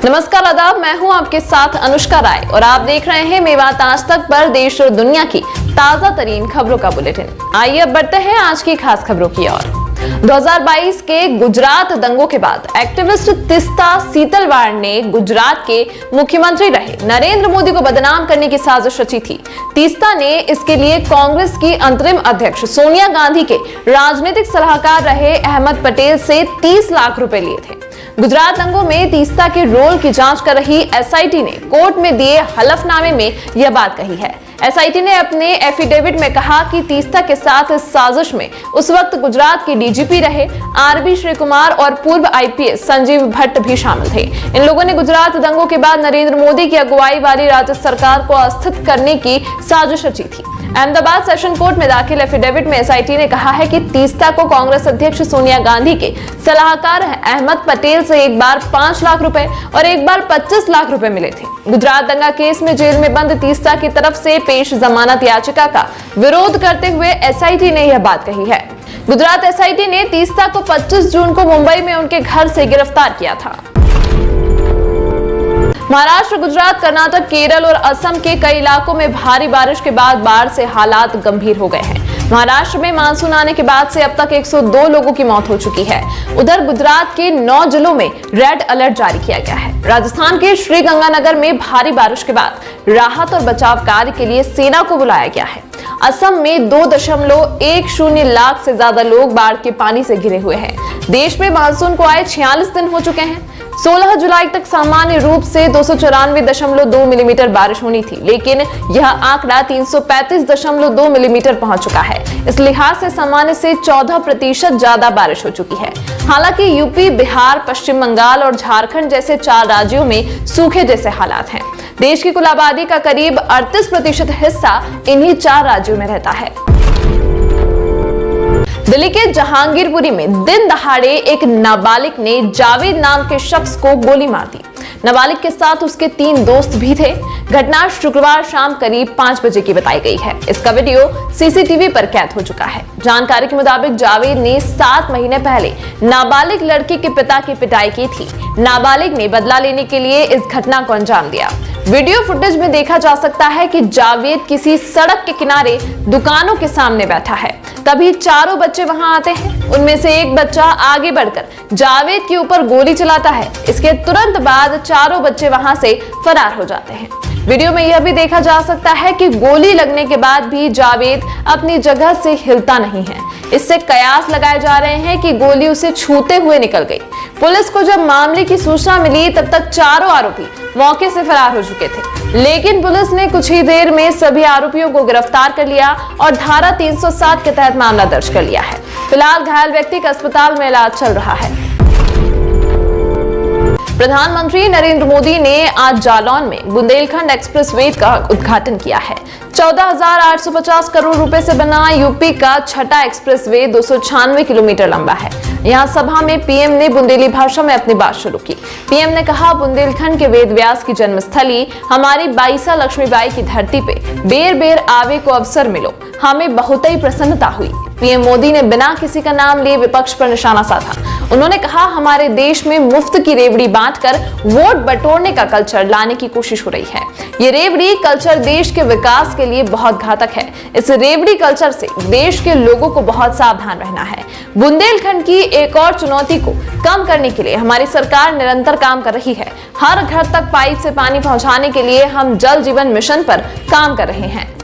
नमस्कार आदाब, मैं हूं आपके साथ अनुष्का राय और आप देख रहे हैं मेवात आज तक पर देश और दुनिया की ताजा तरीन खबरों का बुलेटिन। आइए अब बढ़ते हैं आज की खास खबरों की ओर। 2022 के गुजरात दंगों के बाद एक्टिविस्ट तीस्ता सीतलवाड़ ने गुजरात के मुख्यमंत्री रहे नरेंद्र मोदी को बदनाम करने की साजिश रची थी। तीस्ता ने इसके लिए कांग्रेस की अंतरिम अध्यक्ष सोनिया गांधी के राजनीतिक सलाहकार रहे अहमद पटेल से 30 लाख रुपए लिए थे। गुजरात दंगों में तीस्ता के रोल की जांच कर रही एसआईटी ने कोर्ट में दिए हलफनामे में यह बात कही है। एसआईटी ने अपने एफिडेविट में कहा कि तीस्ता के साथ इस साजिश में उस वक्त गुजरात के डीजीपी रहे आरबी श्री कुमार और पूर्व आईपीएस संजीव भट्ट भी शामिल थे। इन लोगों ने गुजरात दंगों के बाद नरेंद्र मोदी की अगुवाई वाली राज्य सरकार को अस्थिर करने की साजिश रची थी। अहमदाबाद सेशन कोर्ट में दाखिल एफिडेविट में एसआईटी ने कहा है कि तीस्ता को कांग्रेस अध्यक्ष सोनिया गांधी के सलाहकार अहमद पटेल से एक बार 5 लाख रुपए और एक बार 25 लाख रुपए मिले थे। गुजरात दंगा केस में जेल में बंद तीस्ता की तरफ से पेश जमानत याचिका का विरोध करते हुए एसआईटी ने यह बात कही है। गुजरात एसआईटी ने तीस्ता को 25 जून को मुंबई में उनके घर से गिरफ्तार किया था। महाराष्ट्र, गुजरात, कर्नाटक, केरल और असम के कई इलाकों में भारी बारिश के बाद बाढ़ से हालात गंभीर हो गए हैं। महाराष्ट्र में मानसून आने के बाद से अब तक 102 लोगों की मौत हो चुकी है। उधर गुजरात के 9 जिलों में रेड अलर्ट जारी किया गया है। राजस्थान के श्रीगंगानगर में भारी बारिश के बाद राहत और बचाव कार्य के लिए सेना को बुलाया गया है। असम में 2.10 लाख से ज्यादा लोग बाढ़ के पानी से घिरे हुए हैं। देश में मानसून को आए 46 दिन हो चुके हैं। 16 जुलाई तक सामान्य रूप से 294.2 मिलीमीटर बारिश होनी थी, लेकिन यह आंकड़ा 335.2 मिलीमीटर पहुंच चुका है। इस लिहाज से सामान्य से 14% ज्यादा बारिश हो चुकी है। हालांकि यूपी, बिहार, पश्चिम बंगाल और झारखंड जैसे 4 राज्यों में सूखे जैसे हालात हैं। देश की कुल आबादी का करीब 38% हिस्सा इन्हीं 4 राज्यों में रहता है। दिल्ली के जहांगीरपुरी में दिन दहाड़े एक नाबालिग ने जावेद नाम के शख्स को गोली मार दी। नाबालिग के साथ उसके 3 दोस्त भी थे। घटना शुक्रवार शाम करीब 5 बजे की बताई गई है। इसका वीडियो सीसीटीवी पर कैद हो चुका है। जानकारी के मुताबिक जावेद ने 7 महीने पहले नाबालिग लड़की के पिता की पिटाई की थी। नाबालिग ने बदला लेने के लिए इस घटना को अंजाम दिया। वीडियो फुटेज में देखा जा सकता है कि जावेद किसी सड़क के किनारे दुकानों के सामने बैठा है। तभी चारों बच्चे वहां आते हैं। उनमें से एक बच्चा आगे बढ़कर जावेद के ऊपर गोली चलाता है। इसके तुरंत बाद चारों बच्चे वहां से फरार हो जाते हैं। वीडियो में यह भी देखा जा सकता है कि गोली लगने के बाद भी जावेद अपनी जगह से हिलता नहीं है। इससे कयास लगाए जा रहे हैं कि गोली उसे छूते हुए निकल गई। पुलिस को जब मामले की सूचना मिली तब तक चारों आरोपी मौके से फरार हो चुके थे, लेकिन पुलिस ने कुछ ही देर में सभी आरोपियों को गिरफ्तार कर लिया और धारा 307 के तहत मामला दर्ज कर लिया है। फिलहाल घायल व्यक्ति का अस्पताल में इलाज चल रहा है। प्रधानमंत्री नरेंद्र मोदी ने आज जालौन में बुंदेलखंड एक्सप्रेसवे का उद्घाटन किया है। 14,850 करोड़ रुपए से बना यूपी का छठा एक्सप्रेसवे 296 किलोमीटर लंबा है। यहाँ सभा में पीएम ने बुंदेली भाषा में अपनी बात शुरू की। पीएम ने कहा, बुंदेलखंड के वेद व्यास की जन्मस्थली हमारी बाईसा लक्ष्मीबाई की धरती पे बेर बेर आवे को अवसर मिलो, हमें बहुत ही प्रसन्नता हुई। पीएम मोदी ने बिना किसी का नाम लिए विपक्ष पर निशाना साधा। उन्होंने कहा, हमारे देश में मुफ्त की रेवड़ी बांटकर वोट बटोरने का कल्चर लाने की कोशिश हो रही है। ये रेवड़ी कल्चर देश के विकास के लिए बहुत घातक है। इस रेवड़ी कल्चर से देश के लोगों को बहुत सावधान रहना है। बुंदेलखंड की एक और चुनौती को कम करने के लिए हमारी सरकार निरंतर काम कर रही है। हर घर तक पाइप से पानी पहुंचाने के लिए हम जल जीवन मिशन पर काम कर रहे हैं।